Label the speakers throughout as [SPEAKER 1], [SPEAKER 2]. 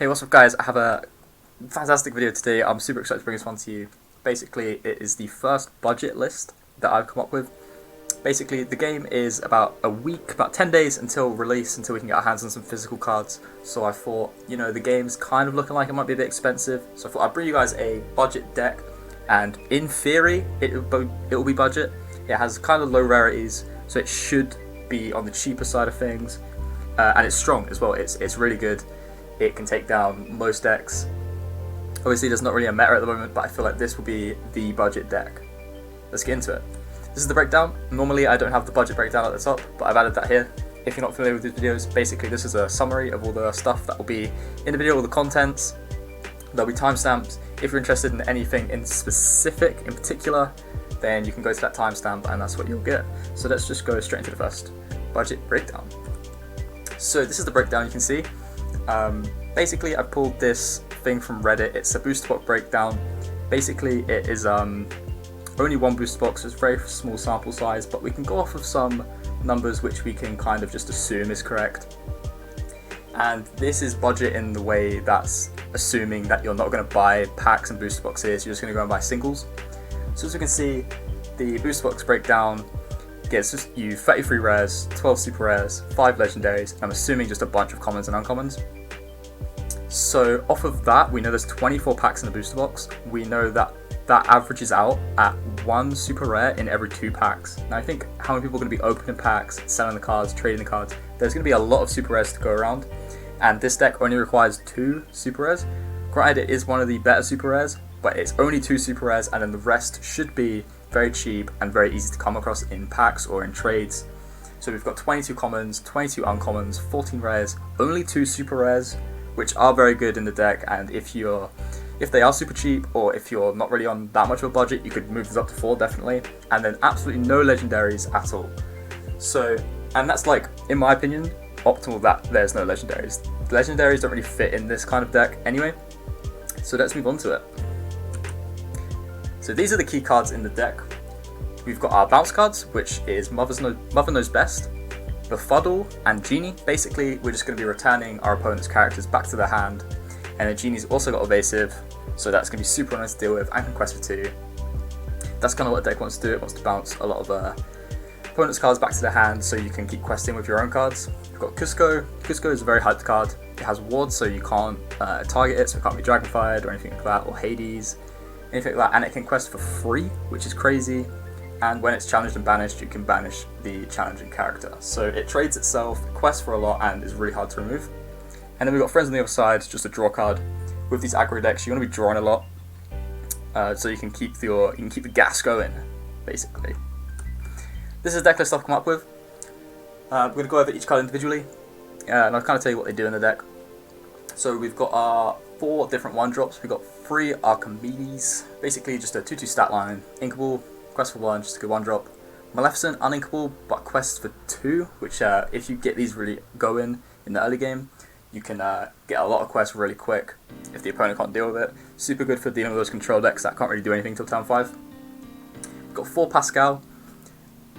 [SPEAKER 1] Hey, what's up guys? I have a fantastic video today. I'm super excited to bring this one to you. Basically, it is the first budget list that I've come up with. Basically, the game is about a week, about 10 days until release, until we can get our hands on some physical cards. So I thought, the game's kind of looking like it might be a bit expensive. So I thought I'd bring you guys a budget deck, and in theory, it will be budget. It has kind of low rarities, so it should be on the cheaper side of things. And it's strong as well. It's really good. It can take down most decks. Obviously, there's not really a meta at the moment, but I feel like this will be the budget deck. Let's get into it. This is the breakdown. Normally, I don't have the budget breakdown at the top, but I've added that here. If you're not familiar with these videos, basically this is a summary of all the stuff that will be in the video, all the contents. There'll be timestamps. If you're interested in anything in specific, in particular, then you can go to that timestamp and that's what you'll get. So let's just go straight into the first budget breakdown. So this is the breakdown you can see. Basically, I pulled this thing from Reddit. It's a booster box breakdown. Basically, it is only one booster box. It's a very small sample size, but we can go off of some numbers which we can kind of just assume is correct. And this is budget in the way that's assuming that you're not going to buy packs and booster boxes. You're just going to go and buy singles. So as you can see, the booster box breakdown gives you 33 rares, 12 super rares, 5 legendaries, and I'm assuming just a bunch of commons and uncommons. So off of that, we know there's 24 packs in the booster box. We know that that averages out at 1 super rare in every 2 packs. Now I think how many people are going to be opening packs, selling the cards, trading the cards, there's going to be a lot of super rares to go around, and this deck only requires 2 super rares. Granted, it is one of the better super rares, but it's only 2 super rares, and then the rest should be very cheap and very easy to come across in packs or in trades. So we've got 22 commons, 22 uncommons, 14 rares, only 2 super rares, which are very good in the deck, and if they are super cheap, or if you're not really on that much of a budget, you could move this up to 4 definitely, and then absolutely no legendaries at all. So, and that's like, in my opinion, optimal that there's no legendaries. The legendaries don't really fit in this kind of deck anyway, so let's move on to it. So these are the key cards in the deck. We've got our bounce cards, which is Mother Knows Best, Befuddle, and Genie. Basically, we're just going to be returning our opponent's characters back to their hand. And then Genie's also got Evasive, so that's going to be super nice to deal with, and can quest for 2. That's kind of what the deck wants to do. It wants to bounce a lot of opponent's cards back to their hand, so you can keep questing with your own cards. We've got Cusco. Cusco is a very hyped card. It has wards, so you can't target it, so it can't be Dragonfired or anything like that, or Hades, anything like that. And it can quest for free, which is crazy. And when it's challenged and banished, you can banish the challenging character. So it trades itself, quests for a lot, and is really hard to remove. And then we've got Friends on the other side, just a draw card. With these aggro decks, you're going to be drawing a lot, so you can keep the gas going, basically. This is the deck list I've come up with. We're going to go over each card individually, and I'll kind of tell you what they do in the deck. So we've got our 4 different 1-drops. We've got 3 Archimedes, basically just a 2/2 stat line, inkable, quest for 1, just a good 1-drop. Maleficent, uninkable, but quests for 2, which if you get these really going in the early game, you can get a lot of quests really quick if the opponent can't deal with it. Super good for dealing with those control decks that can't really do anything till turn 5. We've got 4 Pascal.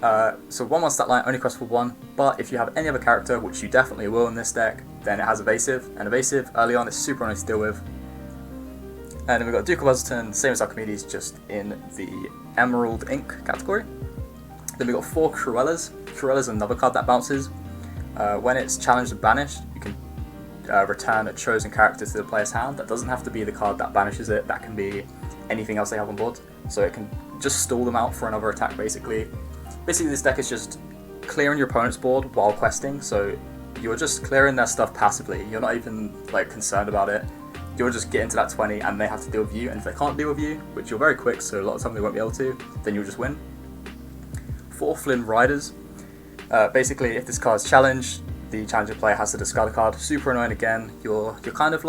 [SPEAKER 1] So 1/1 stat line, only quest for 1, but if you have any other character, which you definitely will in this deck, then it has Evasive, and Evasive early on is super nice to deal with. And then we've got Duke of Buzzerton, same as Archimedes, just in the Emerald Ink category. Then we've got 4 Cruellas. Cruella's another card that bounces. When it's challenged and banished, you can return a chosen character to the player's hand. That doesn't have to be the card that banishes it, that can be anything else they have on board. So it can just stall them out for another attack, basically. Basically, this deck is just clearing your opponent's board while questing, so you're just clearing their stuff passively. You're not even concerned about it. You'll just get into that 20 and they have to deal with you, and if they can't deal with you, which you're very quick, so a lot of time they won't be able to, then you'll just win. 4 Flynn Riders. Basically, if this card's challenged, the challenging player has to discard a card. Super annoying again. You're kind of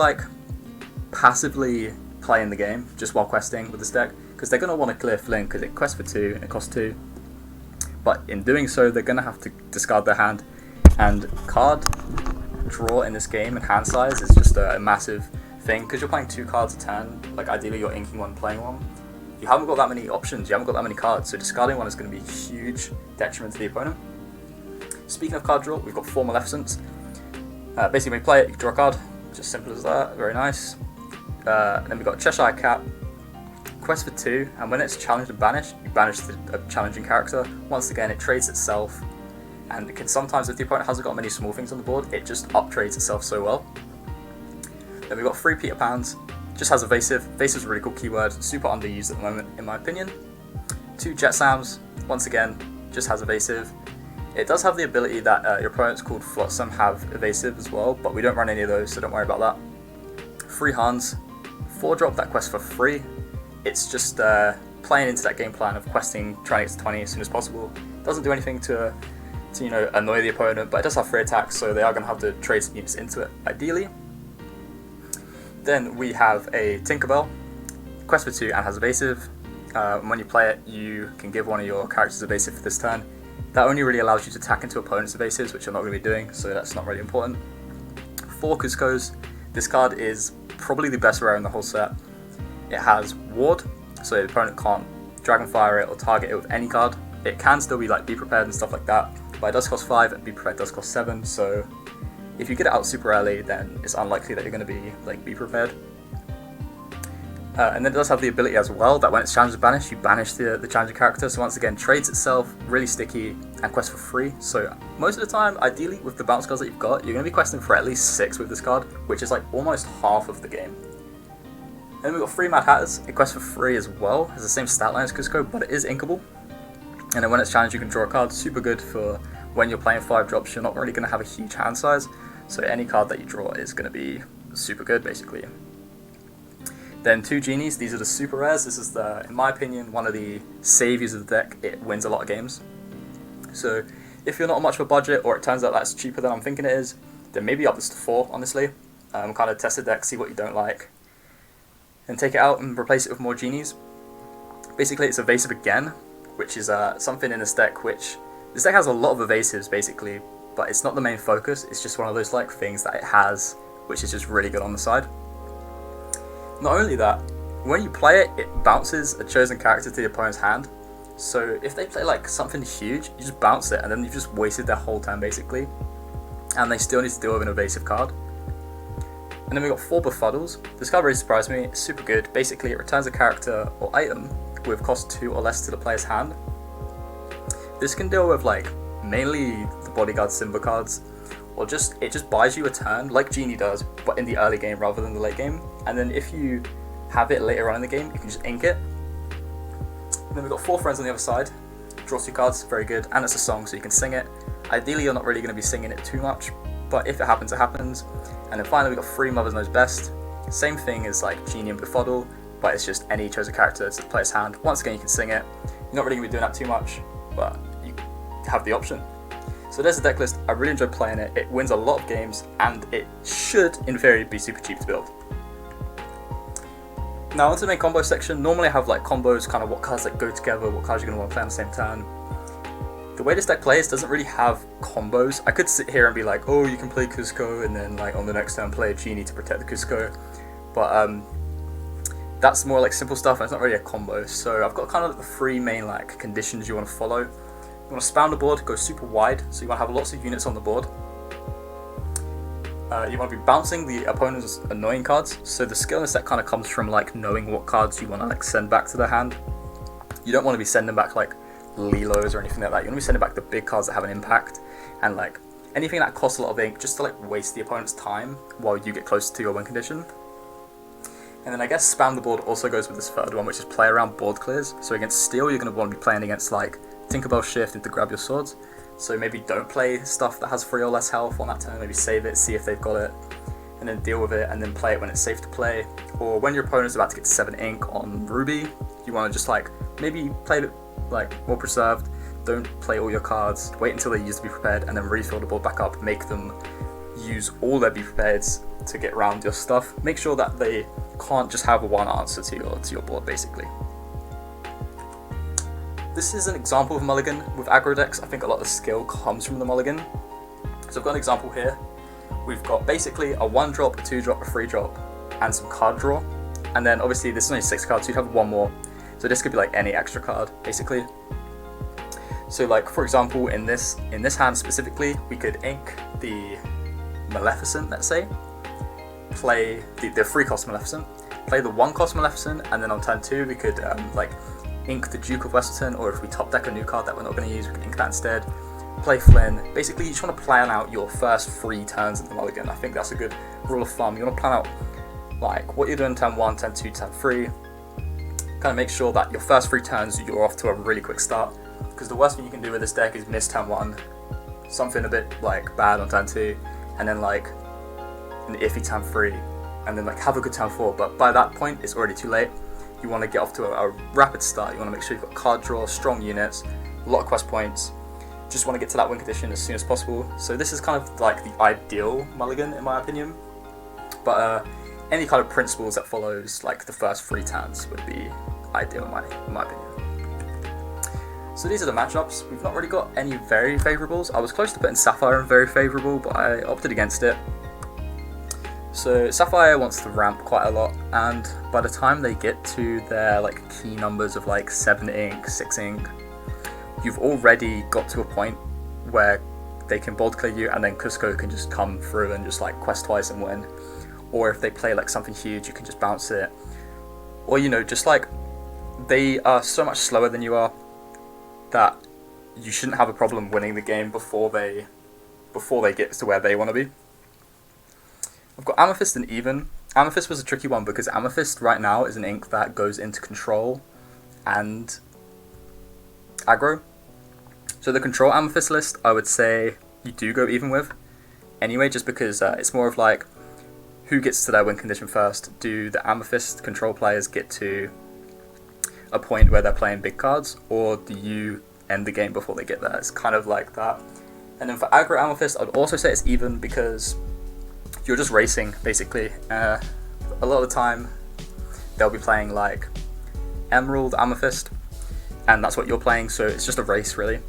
[SPEAKER 1] passively playing the game just while questing with this deck, because they're going to want to clear Flynn because it quests for 2 and it costs 2. But in doing so, they're going to have to discard their hand, and card draw in this game and hand size is just a massive thing, because you're playing 2 cards a turn. Ideally you're inking 1, playing 1. You haven't got that many options, you haven't got that many cards, so discarding 1 is going to be a huge detriment to the opponent. Speaking of card draw, we've got 4 Maleficents. Basically, when you play it, you draw a card. Just simple as that, very nice. Then we've got Cheshire Cat, quest for 2, and when it's challenged and banished, you banish a challenging character. Once again, it trades itself, and it can sometimes, if the opponent hasn't got many small things on the board, it just up-trades itself so well. Then we've got 3 Peter Pans, just has evasive. Evasive is a really cool keyword, super underused at the moment in my opinion. 2 Jet Sams, once again, just has evasive. It does have the ability that your opponents called Flotsam have evasive as well, but we don't run any of those, so don't worry about that. 3 Hans, 4-drop that quest for free. It's just playing into that game plan of questing, trying to get to 20 as soon as possible. Doesn't do anything to annoy the opponent, but it does have free attacks, so they are going to have to trade some units into it, ideally. Then we have a Tinkerbell, quest for 2 and has evasive. When you play it, you can give one of your characters evasive for this turn. That only really allows you to attack into opponents' evasives, which you're not going to be doing, so that's not really important. 4 Cuscos. This card is probably the best rare in the whole set. It has Ward, so the opponent can't Dragonfire it or target it with any card. It can still be like Be Prepared and stuff like that, but it does cost 5 and Be Prepared does cost 7, so if you get it out super early, then it's unlikely that you're going to be like Be Prepared. And then it does have the ability as well that when it's challenged and banished, you banish the challenger character. So once again, trades itself, really sticky, and quests for free. So most of the time, ideally, with the bounce cards that you've got, you're going to be questing for at least 6 with this card, which is like almost half of the game. And then we've got 3 Mad Hatters. It quests for free as well. It has the same stat line as Cusco, but it is inkable. And then when it's challenged, you can draw a card. Super good for when you're playing 5 drops. You're not really going to have a huge hand size, so any card that you draw is going to be super good, basically. Then 2 Genies, these are the super rares. This is, in my opinion, one of the saviors of the deck. It wins a lot of games. So if you're not much of a budget, or it turns out that's cheaper than I'm thinking it is, then maybe up this to 4, honestly. Kind of test the deck, see what you don't like, and take it out and replace it with more Genies. Basically, it's evasive again, which is something in this deck which... This deck has a lot of evasives, basically, but it's not the main focus. It's just one of those like things that it has, which is just really good on the side. Not only that, when you play it, it bounces a chosen character to the opponent's hand. So if they play like something huge, you just bounce it and then you've just wasted their whole turn basically. And they still need to deal with an evasive card. And then we got 4 Befuddles. This card really surprised me, it's super good. Basically it returns a character or item with cost 2 or less to the player's hand. This can deal with like mainly the Bodyguard Simba cards, or it just buys you a turn, like Genie does, but in the early game rather than the late game. And then if you have it later on in the game, you can just ink it. And then we've got 4 Friends on the other side. Draw 2 cards, very good, and it's a song, so you can sing it. Ideally, you're not really going to be singing it too much, but if it happens, it happens. And then finally, we've got 3 Mother's Knows Best. Same thing as like Genie and Befuddle, but it's just any chosen character to the player's hand. Once again, you can sing it. You're not really going to be doing that too much, but you have the option. So there's the deck list. I really enjoyed playing it. It wins a lot of games, and it should, in theory, be super cheap to build. Now onto the main combo section. Normally I have like combos, kind of what cards that go together, what cards you're going to want to play on the same turn. The way this deck plays doesn't really have combos. I could sit here and be like, oh, you can play Cusco, and then like on the next turn play a Genie to protect the Cusco. But that's more like simple stuff, and it's not really a combo. So I've got kind of the 3 main like conditions you want to follow. You want to spam the board, go super wide, so you want to have lots of units on the board. You want to be bouncing the opponent's annoying cards, so the skill in this deck kind of comes from like knowing what cards you want to like send back to their hand. You don't want to be sending back like Lilos or anything like that. You want to be sending back the big cards that have an impact, and like anything that costs a lot of ink, just to like waste the opponent's time while you get closer to your win condition. And then I guess spam the board also goes with this third one, which is play around board clears. So against Steel, you're going to want to be playing against like Tinkerbell Shift into Grab Your Swords. So maybe don't play stuff that has 3 or less health on that turn, maybe save it, see if they've got it, and then deal with it, and then play it when it's safe to play. Or when your opponent's about to get 7 ink on Ruby, you want to just like, maybe play it like more preserved, don't play all your cards, wait until they use to Be Prepared, and then refill the board back up, make them use all their Be Prepareds to get around your stuff. Make sure that they can't just have one answer to your board basically. This is an example of Mulligan with aggro decks. I think a lot of the skill comes from the Mulligan. So I've got an example here. We've got basically a 1-drop, a 2-drop, a 3-drop, and some card draw. And then obviously this is only 6 cards, so you'd have 1 more. So this could be like any extra card, basically. So like, for example, in this hand specifically, we could ink the Maleficent, let's say. play the 3-cost Maleficent, play the 1-cost Maleficent, and then on turn 2 we could like ink the Duke of Westerton, or if we top deck a new card that we're not going to use, we can ink that instead. Play Flynn. Basically, you just want to plan out your first 3 turns in the Mulligan. I think that's a good rule of thumb. You want to plan out like what you're doing turn 1, turn 2, turn 3. Kind of make sure that your first 3 turns you're off to a really quick start. Because the worst thing you can do with this deck is miss turn 1, something a bit like bad on turn 2, and then like an iffy turn 3, and then like have a good turn 4. But by that point, it's already too late. You want to get off to a rapid start. You want to make sure you've got card draw, strong units, a lot of quest points. Just want to get to that win condition as soon as possible. So this is kind of like the ideal Mulligan in my opinion. But any kind of principles that follows like the first 3 turns would be ideal in my opinion. So these are the matchups. We've not really got any very favourables. I was close to putting Sapphire in very favourable, but I opted against it. So Sapphire wants to ramp quite a lot, and by the time they get to their like key numbers of like 7 ink, 6 ink, you've already got to a point where they can bold clear you, and then Cusco can just come through and just like quest twice and win. Or if they play like something huge, you can just bounce it. Or you know, just like they are so much slower than you are that you shouldn't have a problem winning the game before they get to where they want to be. I've got Amethyst and Even. Amethyst was a tricky one because Amethyst right now is an ink that goes into control and aggro. So the control Amethyst list, I would say you do go Even with. Anyway, just because it's more of like who gets to their win condition first. Do the Amethyst control players get to a point where they're playing big cards, or do you end the game before they get there? It's kind of like that. And then for aggro Amethyst, I'd also say it's Even because you're just racing, basically. A lot of the time, they'll be playing like Emerald Amethyst, and that's what you're playing, so it's just a race, really.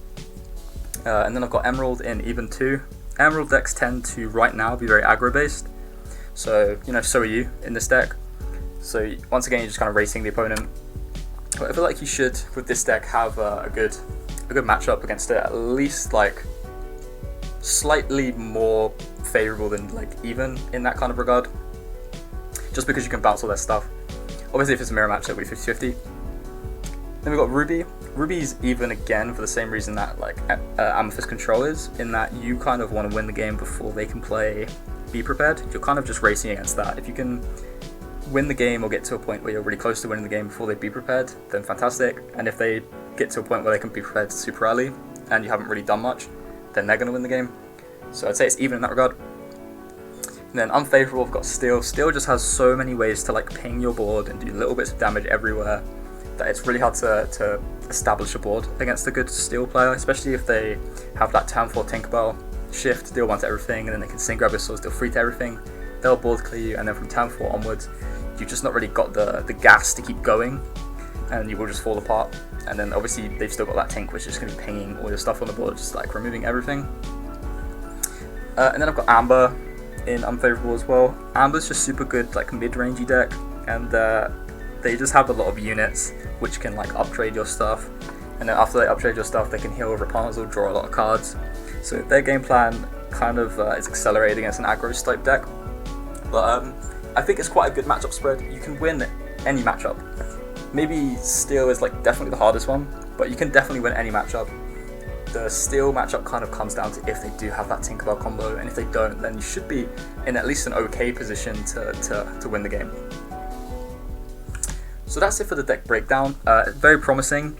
[SPEAKER 1] And then I've got Emerald in Even 2. Emerald decks tend to, right now, be very aggro-based, so, you know, so are you in this deck. So, once again, you're just kind of racing the opponent. But I feel like you should, with this deck, have a good matchup against it, at least, like, slightly more favourable than like Even in that kind of regard, just because you can bounce all their stuff. Obviously if it's a mirror match, it'll be 50-50. Then we've got Ruby. Ruby's Even again for the same reason that like Amethyst control is, in that you kind of want to win the game before they can play Be Prepared. You're kind of just racing against that. If you can win the game or get to a point where you're really close to winning the game before they Be Prepared, then fantastic. And if they get to a point where they can Be Prepared super early and you haven't really done much, then they're going to win the game. So I'd say it's Even in that regard. And then unfavourable, I've got Steel. Steel just has so many ways to like ping your board and do little bits of damage everywhere that it's really hard to establish a board against a good Steel player, especially if they have that turn 4 Tinkerbell shift, deal 1 to everything, and then they can Synchro Abyssals, deal 3 to everything. They'll board clear you, and then from turn 4 onwards, you've just not really got the gas to keep going, and you will just fall apart. And then obviously they've still got that Tink, which is just going to be pinging all your stuff on the board, just like removing everything. And then I've got Amber in unfavourable as well. Amber's just super good, like mid-rangey deck, and they just have a lot of units which can like uptrade your stuff, and then after they uptrade your stuff, they can heal Rapunzel, draw a lot of cards. So their game plan kind of is accelerated against an aggro type deck. But I think it's quite a good matchup spread. You can win any matchup. Maybe Steel is like definitely the hardest one, but you can definitely win any matchup. The Steel matchup kind of comes down to if they do have that Tinkerbell combo, and if they don't, then you should be in at least an okay position to win the game. So that's it for the deck breakdown. Very promising.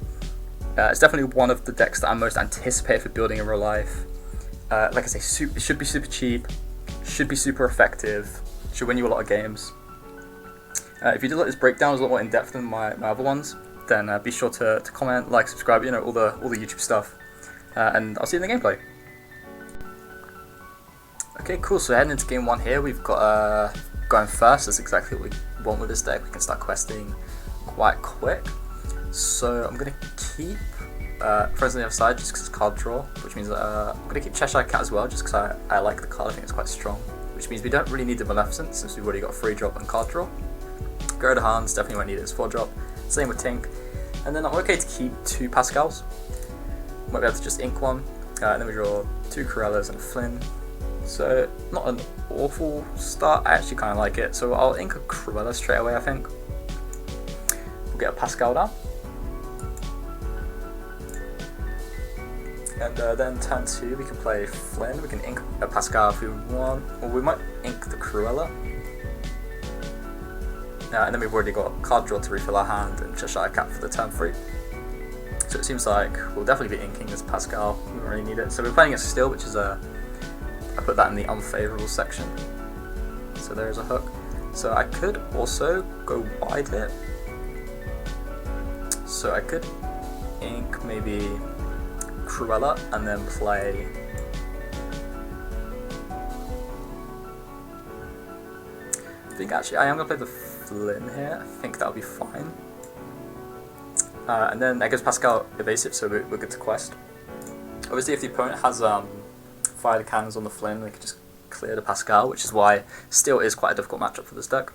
[SPEAKER 1] It's definitely one of the decks that I'm most anticipated for building in real life. Like I say, it should be super cheap, should be super effective, should win you a lot of games. If you did like this breakdown, it's a lot more in depth than my other ones, then be sure to comment, like, subscribe, you know, all the YouTube stuff. And I'll see you in the gameplay. Okay, cool. So heading into game 1 here, we've got going first. That's exactly what we want with this deck. We can start questing quite quick. So I'm gonna keep Friends on the other side just because it's card draw, which means I'm gonna keep Cheshire Cat as well, just because I like the card. I think it's quite strong. Which means we don't really need the Maleficent since we've already got 3-drop and card draw. Go to Hans, definitely won't need it as 4-drop. Same with Tink. And then I'm okay to keep 2 Pascals. Might be able to just ink one, and then we draw 2 Corellas and a Flynn. So, not an awful start, I actually kind of like it. So I'll ink a Cruella straight away, I think. We'll get a Pascal down. And then turn 2, we can play Flynn. We can ink a Pascal if we want, or we might ink the Cruella. And then we've already got a card draw to refill our hand and Cheshire Cat for the turn 3. So it seems like we'll definitely be inking this Pascal. We don't really need it. So we're playing it still, which is I put that in the unfavourable section. So there is a hook. So I could also go wide here. So I could ink maybe Cruella and then play I think actually I am going to play the Flynn here. I think that'll be fine. And then I guess Pascal evasive, so we're good to quest. Obviously if the opponent has fire the cannons on the Flynn, they can just clear the Pascal, which is why still is quite a difficult matchup for this deck.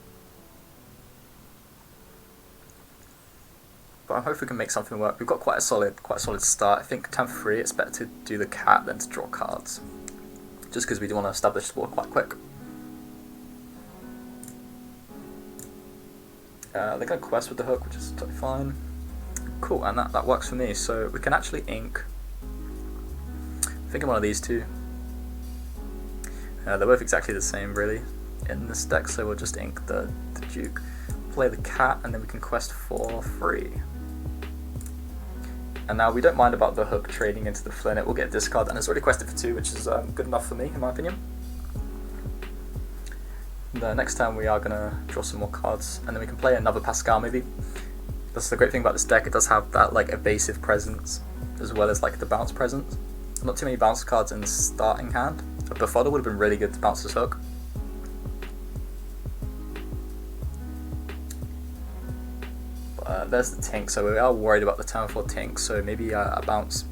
[SPEAKER 1] But I hope we can make something work. We've got quite a solid start. I think turn 3 it's better to do the cat than to draw cards, just because we do want to establish the board quite quick. They're going to quest with the hook, which is totally fine. Cool, and that works for me. So we can actually ink, I think, one of these two. They're both exactly the same, really, in this deck, so we'll just ink the Duke, play the cat, and then we can quest for free. And now we don't mind about the hook trading into the Flynn. It will get discard, and it's already quested for 2, which is good enough for me, in my opinion. The next time we are going to draw some more cards, and then we can play another Pascal maybe. That's the great thing about this deck, it does have that like evasive presence, as well as like the bounce presence. Not too many bounce cards in the starting hand. A Befuddle would have been really good to bounce this hook. But there's the Tink, so we are worried about the turn 4 Tink, so maybe a bounce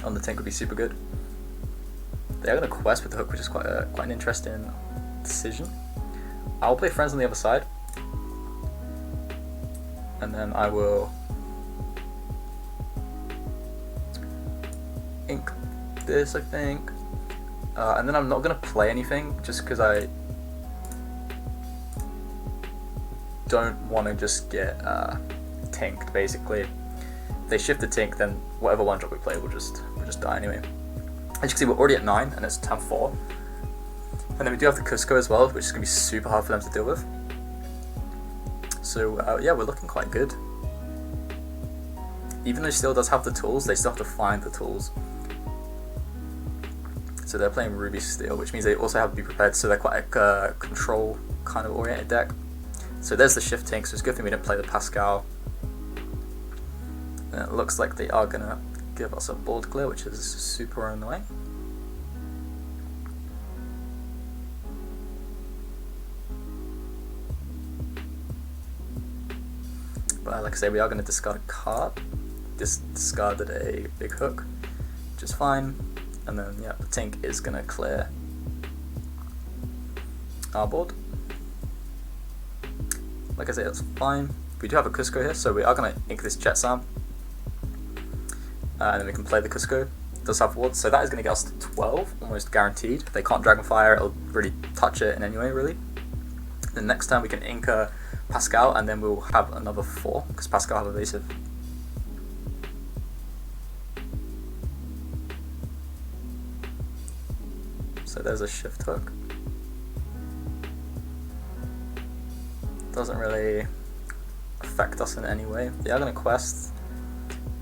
[SPEAKER 1] on the Tink would be super good. They're going to quest with the hook, which is quite an interesting decision. I'll play Friends on the other side, and then I will ink this, I think, and then I'm not going to play anything just because I don't want to just get tinked. Basically, if they shift the Tink, then whatever one drop we play will just die anyway. As you can see, we're already at 9 and it's turn 4. And then we do have the Cusco as well, which is going to be super hard for them to deal with. So yeah, we're looking quite good. Even though still does have the tools, they still have to find the tools. So they're playing Ruby Steel, which means they also have to be prepared, so they're quite a control kind of oriented deck. So there's the Shift Tink, so it's a good thing we didn't play the Pascal. And it looks like they are going to give us a board clear, which is super annoying. But like I say, we are going to discard a card. Discarded a big hook, which is fine. And then yeah, the Tink is going to clear our board. Like I say, that's fine. We do have a Cusco here, so we are going to ink this Jet Sam. And then we can play the Cusco. It does have wards, so that is going to get us to 12, almost guaranteed. They can't Dragonfire, it'll really touch it in any way, really. Then next time we can ink a Pascal, and then we'll have another 4, because Pascal have evasive. So there's a shift hook. Doesn't really affect us in any way. They are going to quest.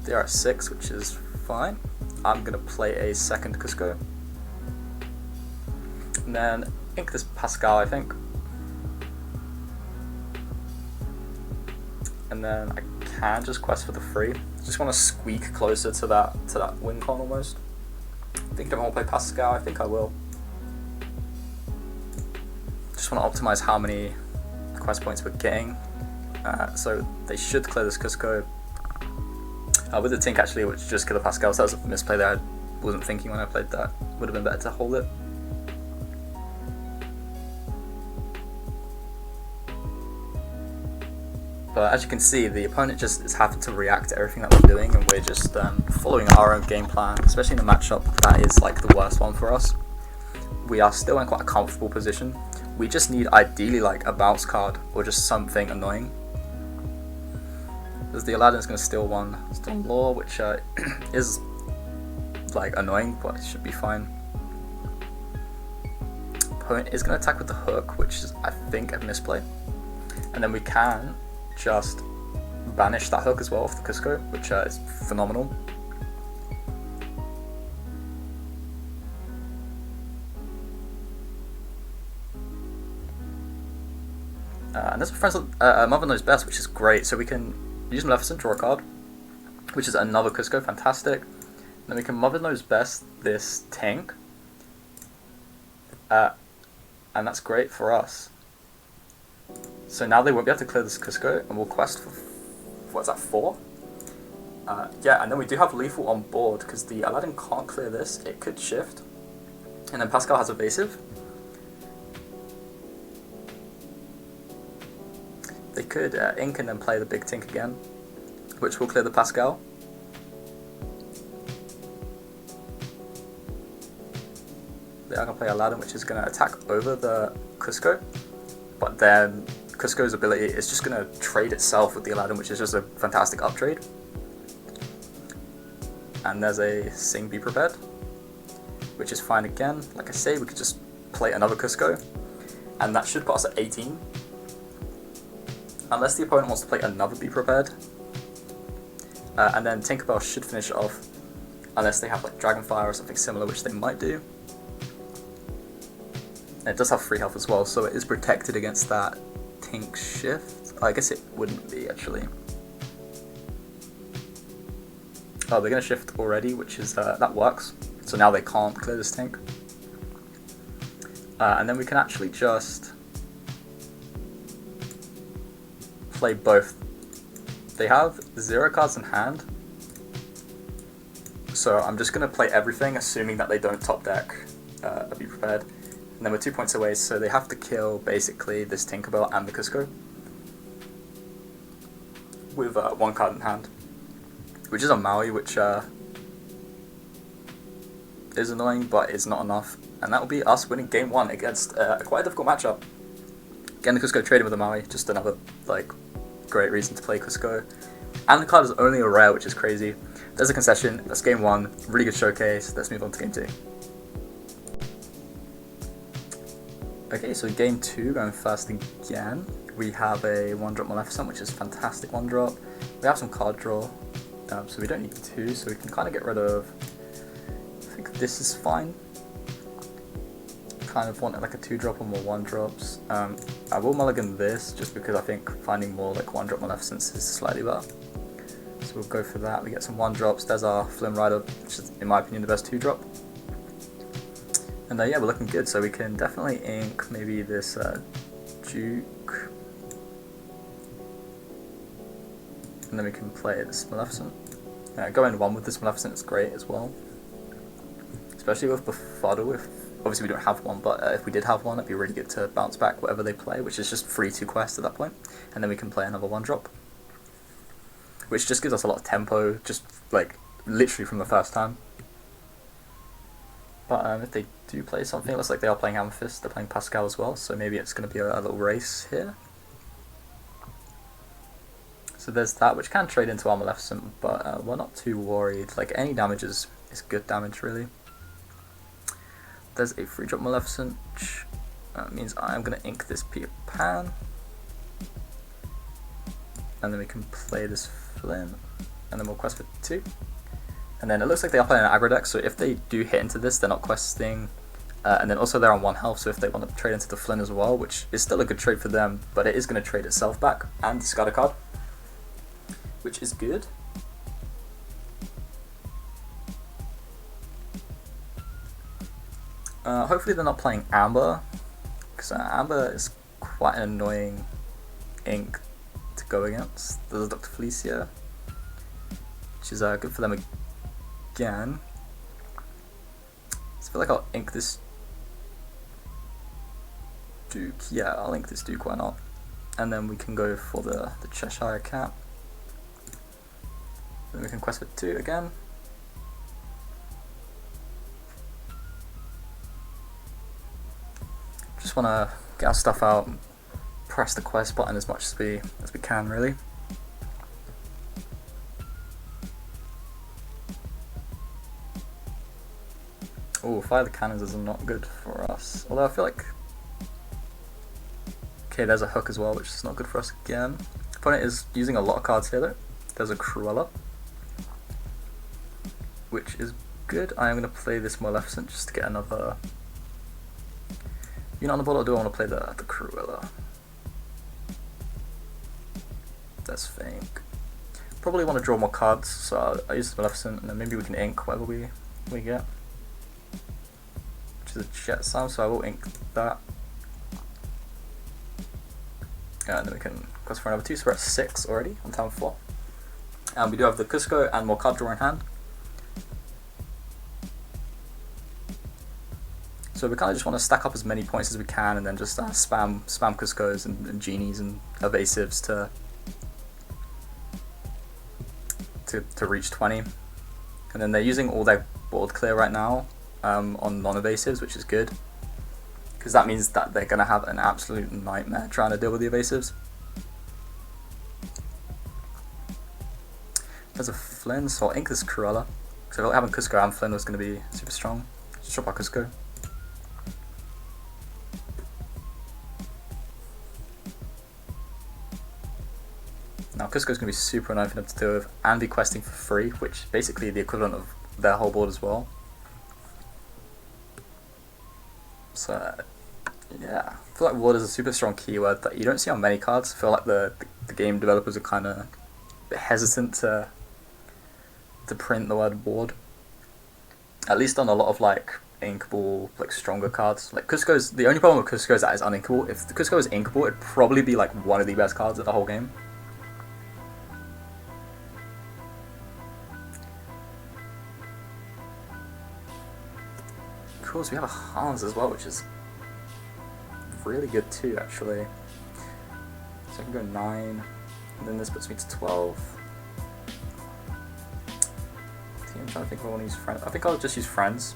[SPEAKER 1] They are at 6, which is fine. I'm going to play a second Cusco. And then ink this Pascal, I think. And then I can just quest for the free. Just want to squeak closer to that win con almost. I think if I want to play Pascal, I think I will. Just want to optimize how many quest points we're getting. So they should clear this Cusco. With the Tink actually, which just killed the Pascal, so that was a misplay there. I wasn't thinking when I played that. Would have been better to hold it. But as you can see, the opponent just is having to react to everything that we're doing, and we're just following our own game plan, especially in a matchup that is like the worst one for us. we are still in quite a comfortable position. We just need ideally like a bounce card or just something annoying. Because the Aladdin's going to steal one, steal law, which is like annoying, but it should be fine. Opponent is going to attack with the hook, which is I think a misplay, and then we can just banish that hook as well off the Cusco, which is phenomenal. And this friends Mother Knows Best, which is great. So we can use Maleficent, draw a card, which is another Cusco, fantastic. Then we can Mother Knows Best this tank, and that's great for us. So now they won't be able to clear this Cusco, and we'll quest for, what's that, 4? Yeah, and then we do have lethal on board, because the Aladdin can't clear this, it could shift. And then Pascal has evasive. They could ink and then play the big tink again, which will clear the Pascal. They are going to play Aladdin, which is going to attack over the Cusco, but then Cusco's ability is just going to trade itself with the Aladdin, which is just a fantastic uptrade. And there's a Sing Be Prepared, which is fine again. Like I say, we could just play another Cusco, and that should put us at 18. Unless the opponent wants to play another Be Prepared. And then Tinkerbell should finish it off, unless they have like Dragonfire or something similar, which they might do. And it does have free health as well, so it is protected against that Tink shift. I guess it wouldn't be actually. Oh, they're going to shift already, which is, that works. So now they can't clear this Tink. And then we can actually just play both. They have 0 cards in hand, so I'm just going to play everything, assuming that they don't top deck a Be Prepared. And then we're 2 points away, so they have to kill basically this Tinkerbell and the Cusco with 1 card in hand, which is a Maui, which is annoying, but it's not enough. And that will be us winning game 1 against quite a difficult matchup. Again, the Cusco trading with a Maui, just another like great reason to play Cusco. And the card is only a rare, which is crazy. There's a concession. That's game 1. Really good showcase. Let's move on to game 2. Okay, so game 2, going first again. We have a 1-drop Maleficent, which is a fantastic 1-drop. We have some card draw, so we don't need 2, so we can kind of get rid of. I think this is fine. Kind of want like a 2-drop or more 1-drops. I will mulligan this just because I think finding more like 1-drop Maleficents is slightly better. So we'll go for that. We get some 1-drops. There's our Flynn Rider, which is in my opinion the best 2-drop. And yeah, we're looking good. So we can definitely ink maybe this Duke, and then we can play this Maleficent. Going 1 with this Maleficent is great as well, especially with Befuddle. If obviously we don't have one, but if we did have one, it'd be really good to bounce back whatever they play, which is just free 2 quests at that point, and then we can play another 1-drop, which just gives us a lot of tempo, just like literally from the first time. But if they do play something, it looks like they are playing Amethyst, they're playing Pascal as well, so maybe it's going to be a little race here. So there's that, which can trade into our Maleficent, but we're not too worried. Like any damage is good damage really. There's a 3-drop Maleficent, which means I'm going to ink this Peter Pan. And then we can play this Flynn, and then we'll quest for 2. And then it looks like they are playing an aggro deck, so if they do hit into this, they're not questing. And then also they're on 1 health, so if they want to trade into the Flynn as well, which is still a good trade for them, but it is going to trade itself back and discard a card, which is good. Hopefully they're not playing Amber, because Amber is quite an annoying ink to go against. There's Dr. Felicia, which is good for them again. So I feel like I'll ink this Duke. Yeah, I'll ink this Duke, why not? And then we can go for the Cheshire Cat. Then we can quest for 2 again. just want to get our stuff out and press the quest button as much as we can, really. Oh, fire the cannons is not good for us. Although I feel like... Okay, there's a hook as well, which is not good for us again. Opponent is using a lot of cards here though. There's a Cruella, which is good. I am going to play this Maleficent just to get another unit on the board, or do I want to play the Cruella? Let's think. Probably want to draw more cards, so I'll use the Maleficent, and then maybe we can ink whatever we get. Which is a Jet Sound, so I will ink that. And then we can quest for another 2, so we're at 6 already on turn 4. And we do have the Cusco and more card draw in hand. So we kind of just want to stack up as many points as we can, and then just spam Cuscos and Genies and Evasives to reach 20. And then they're using all their board clear right now on non-evasives, which is good, because that means that they're going to have an absolute nightmare trying to deal with the evasives. There's a Flynn, so I'll ink this Cruella, because I felt having Cusco and Flynn was going to be super strong. Just drop our Cusco. Now Cusco's going to be super annoying for them to deal with, and be questing for free, which basically the equivalent of their whole board as well. So yeah, I feel like water is a super strong keyword that you don't see on many cards. I feel like the game developers are kind of a bit hesitant to print the word board, at least on a lot of like inkable, like stronger cards. Like Cusco's, the only problem with Cusco is that it's uninkable. If the Cusco was inkable, it'd probably be like one of the best cards of the whole game. Cool, so we have a Hans as well, which is really good too, actually. So I can go 9, and then this puts me to 12. I'm trying to think if I want to use friends. I think I'll just use friends,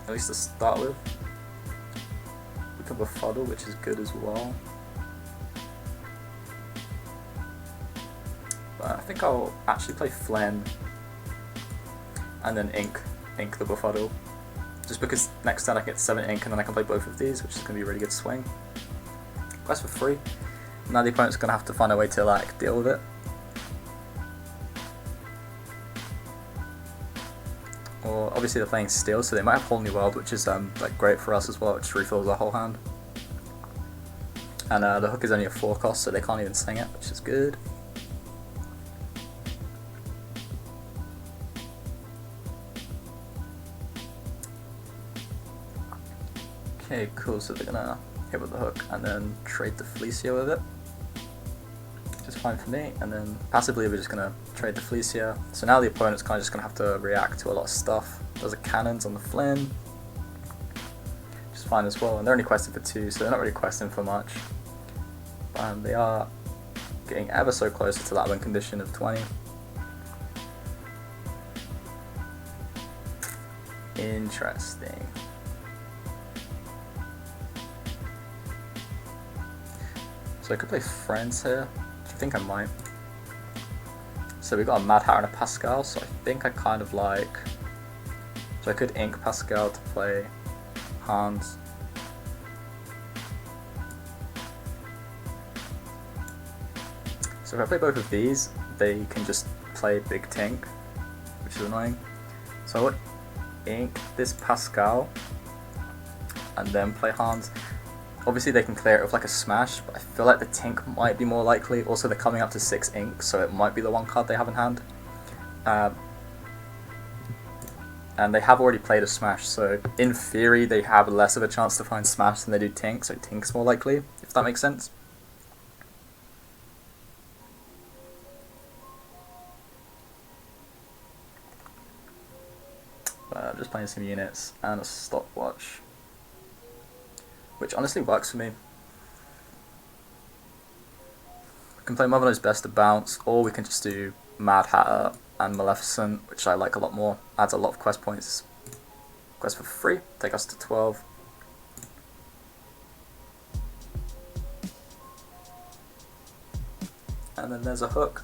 [SPEAKER 1] at least to start with. We can befuddle, which is good as well. But I think I'll actually play Flynn, and then ink the befuddle. Just because next turn I can get 7 ink, and then I can play both of these, which is going to be a really good swing. Quest for free. Now the opponent's going to have to find a way to like deal with it. Or obviously they're playing Steel, so they might have Whole New World, which is like great for us as well. It just refills our whole hand. And the hook is only a 4 cost, so they can't even sing it, which is good. Okay, cool, so they're gonna hit with the hook and then trade the Felicia with it, which is fine for me, and then passively we're just gonna trade the Felicia. So now the opponent's kind of just gonna have to react to a lot of stuff. There's a cannons on the Flynn, which is fine as well, and they're only questing for 2, so they're not really questing for much. And they are getting ever so closer to that win condition of 20. Interesting. So I could play Friends here, which I think I might. So we've got a Mad Hatter and a Pascal, so I think I kind of like... So I could ink Pascal to play Hans. So if I play both of these, they can just play Big Tink, which is annoying. So I would ink this Pascal, and then play Hans. Obviously they can clear it with like a smash, but I feel like the Tink might be more likely. Also they're coming up to 6 ink, so it might be the one card they have in hand. And they have already played a smash, so in theory they have less of a chance to find smash than they do Tink, so Tink's more likely, if that makes sense. I'm just playing some units and a stopwatch, which honestly works for me. We can play Mother Knows Best to bounce, or we can just do Mad Hatter and Maleficent, which I like a lot more. Adds a lot of quest points. Quest for free, take us to 12. And then there's a hook.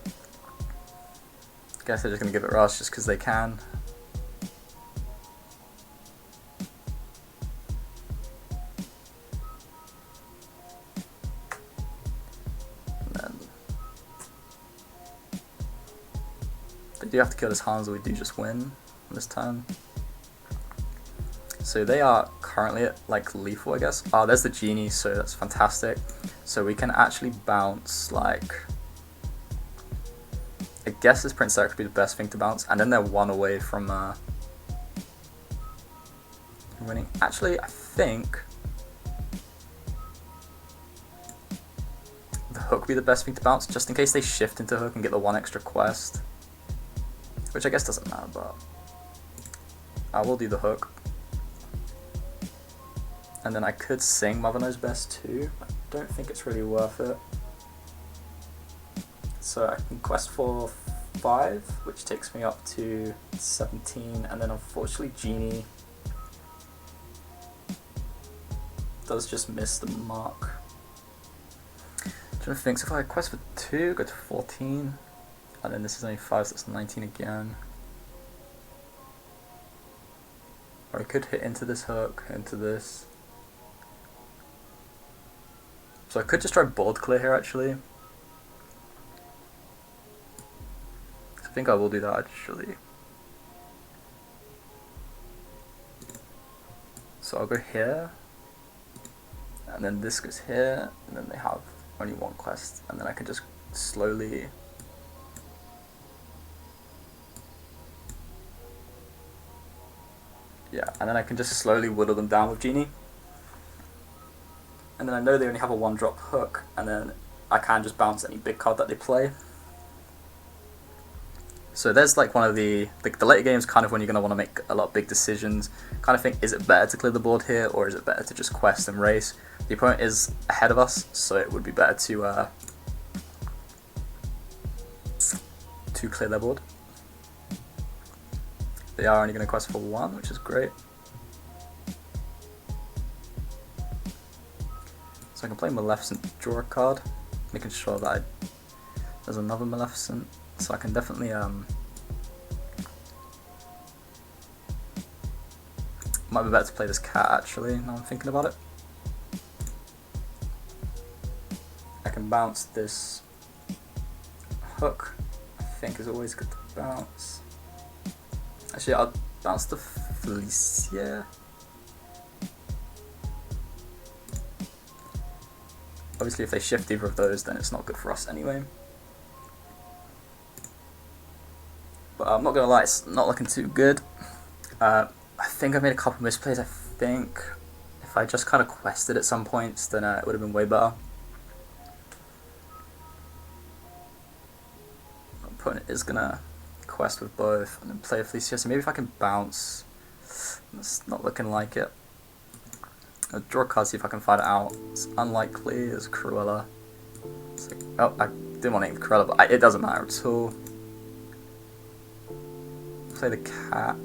[SPEAKER 1] I guess they're just going to give it rush just because they can. And then they do have to kill this Hans, or we do just win this turn. So they are currently at like lethal, I guess. Oh, there's the genie, so that's fantastic. So we can actually bounce like, I guess this Prince Eric would be the best thing to bounce, and then they're one away from winning. Actually, I think the hook would be the best thing to bounce, just in case they shift into hook and get the one extra quest, which I guess doesn't matter, but I will do the hook. And then I could sing Mother Knows Best too. I don't think it's really worth it. So I can quest for 5, which takes me up to 17, and then unfortunately Genie does just miss the mark. I'm trying to think, so if I quest for 2, go to 14, and then this is only 5, so that's 19 again. Or I could hit into this hook, into this. So I could just try board clear here actually. So I think I will do that actually. So I'll go here, and then this goes here, and then they have only one quest, and then I can just slowly and then I can just slowly whittle them down with Genie. And then I know they only have a 1-drop hook, and then I can just bounce any big card that they play. So there's like one of the later games, kind of when you're going to want to make a lot of big decisions. Kind of think, is it better to clear the board here, or is it better to just quest and race? The opponent is ahead of us, so it would be better to clear their board. They are only going to quest for 1, which is great. So I can play Maleficent, draw a card, making sure that there's another Maleficent, so I can definitely might be better to play this cat actually, now I'm thinking about it. I can bounce this hook, I think is always good to bounce. Actually, I'll bounce the Felicia. Obviously, if they shift either of those, then it's not good for us anyway. But I'm not gonna lie, it's not looking too good. I think I made a couple misplays. I think if I just kind of quested at some points, then it would have been way better. My opponent is gonna quest with both and then play a Felicia, so maybe if I can bounce. It's not looking like it. I'll draw a card, see if I can find it out. It's unlikely, it's Cruella. It's like, oh, I didn't want to name Cruella, but it doesn't matter at all. Play the cat.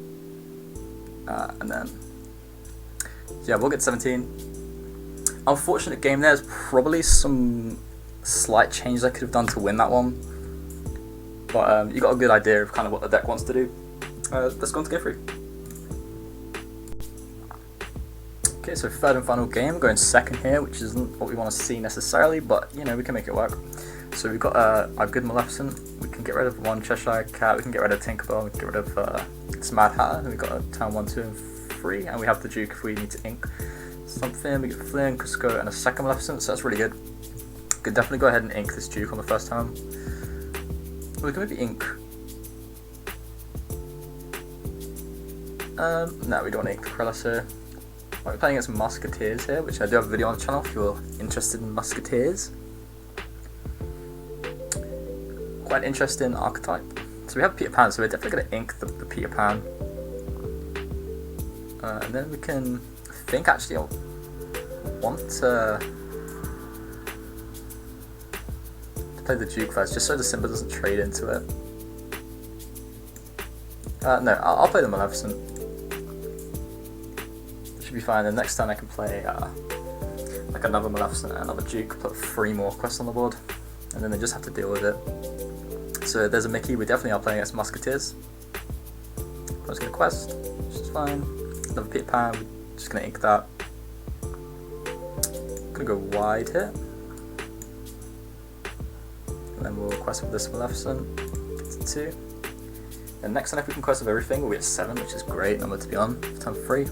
[SPEAKER 1] And then, yeah, we'll get 17. Unfortunate game, there's probably some slight changes I could have done to win that one. But you got a good idea of kind of what the deck wants to do. Let's go on to game 3. Okay, so third and final game, we're going second here, which isn't what we want to see necessarily, but you know, we can make it work. So we've got a good Maleficent, we can get rid of 1 Cheshire Cat, we can get rid of Tinkerbell, we can get rid of this Mad Hatter, and we've got a turn 1, 2, and 3, and we have the Duke if we need to ink something. We get Flynn, Cusco, and a second Maleficent, so that's really good. We could definitely go ahead and ink this Duke on the first turn. We can maybe ink. No, we don't want to ink the Cruella, so we're playing against Musketeers here, which I do have a video on the channel if you're interested in Musketeers. Quite an interesting archetype. So we have Peter Pan, so we're definitely going to ink the Peter Pan. And then we can, I think actually I'll want to play the Duke first, just so the Simba doesn't trade into it. No, I'll play the Maleficent. Should be fine. The next turn I can play like another Maleficent and another Duke, put 3 more quests on the board, and then they just have to deal with it. So there's a Mickey, we definitely are playing against Musketeers. I'm just going to quest, which is fine. Another Peter Pan, we're just going to ink that. I'm going to go wide here. And then we'll quest with this Maleficent, get to 2. And next time if we can quest with everything, we'll be at 7, which is great number to be on for turn 3.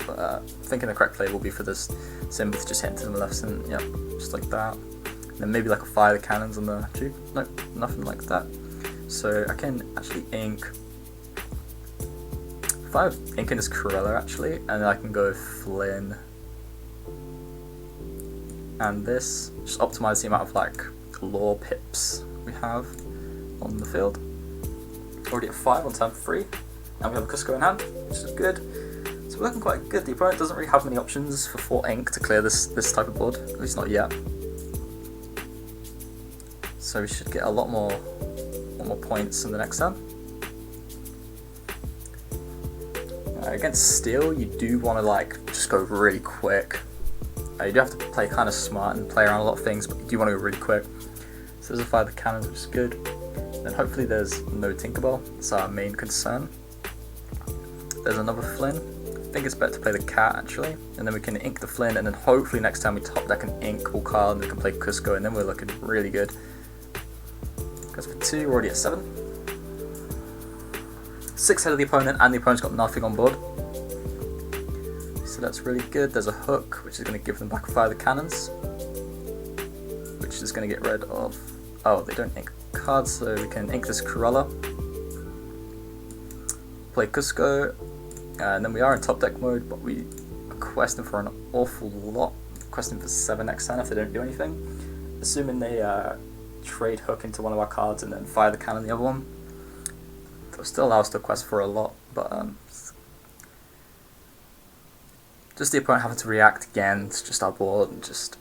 [SPEAKER 1] But I think the correct play will be for this Symbioth just hit into the Maleficent, yep, just like that. And then maybe like a fire the cannons on the tube. Nope, nothing like that. So I can actually ink. If I have ink in this Cruella actually, and then I can go Flynn and this, just optimize the amount of like lore pips we have on the field. Already at 5 on turn 3, and we have a Cusco in hand, which is good. So we're looking quite good. The opponent doesn't really have many options for 4 ink to clear this type of board, at least not yet. So we should get a lot more points in the next turn. Against Steel, you do want to like just go really quick. You do have to play kind of smart and play around a lot of things, but you do want to go really quick. So there's a fire the cannons, which is good. Then hopefully there's no Tinkerbell, that's our main concern. There's another Flynn. I think it's better to play the cat actually, and then we can ink the Flynn, and then hopefully next time we top deck an ink all card and we can play Cusco, and then we're looking really good. Goes for 2, we're already at 7. 6 ahead of the opponent, and the opponent's got nothing on board. So that's really good. There's a hook, which is going to give them back fire the cannons, which is going to get rid of... Oh, they don't ink cards, so we can ink this Cruella. Play Cusco, and then we are in top deck mode, but we are questing for an awful lot. Questing for 7 next turn if they don't do anything. Assuming they trade hook into one of our cards and then fire the cannon the other one. They'll still allow us to quest for a lot, but just the opponent having to react again. It's just our board and just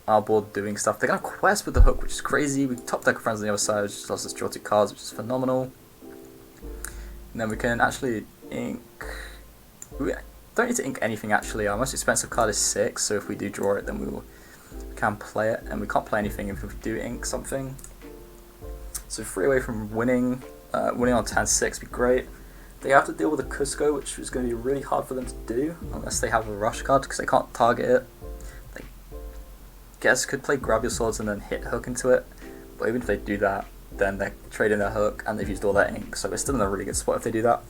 [SPEAKER 1] our board doing stuff. They're gonna quest with the hook, which is crazy. We top deck friends on the other side, which just allows us to draw 2 cards, which is phenomenal. And then we can actually ink. We don't need to ink anything actually. Our most expensive card is 6, so if we do draw it, then we can play it, and we can't play anything if we do ink something. So 3 away from winning. Winning on turn 6 would be great. They have to deal with a Cusco, which is going to be really hard for them to do unless they have a rush card, because they can't target it. They could play grab your swords and then hit hook into it, but even if they do that, then they're trading their hook and they've used all their ink, so we're still in a really good spot if they do that.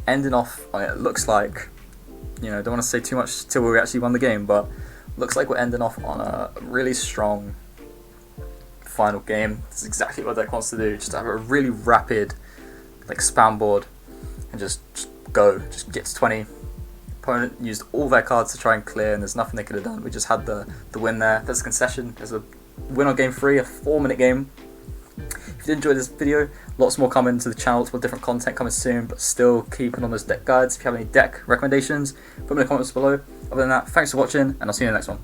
[SPEAKER 1] Ending off on it looks like, you know, don't want to say too much till we actually won the game, but looks like we're ending off on a really strong final game. This is exactly what deck wants to do, just have a really rapid like spam board and just go, just get to 20. Opponent used all their cards to try and clear, and there's nothing they could have done. We just had the win there. There's a concession, there's a win on game 3, a 4-minute game. If you did enjoy this video, lots more coming to the channel, lots more different content coming soon, but still keeping on those deck guides. If you have any deck recommendations, put them in the comments below. Other than that, thanks for watching, and I'll see you in the next one.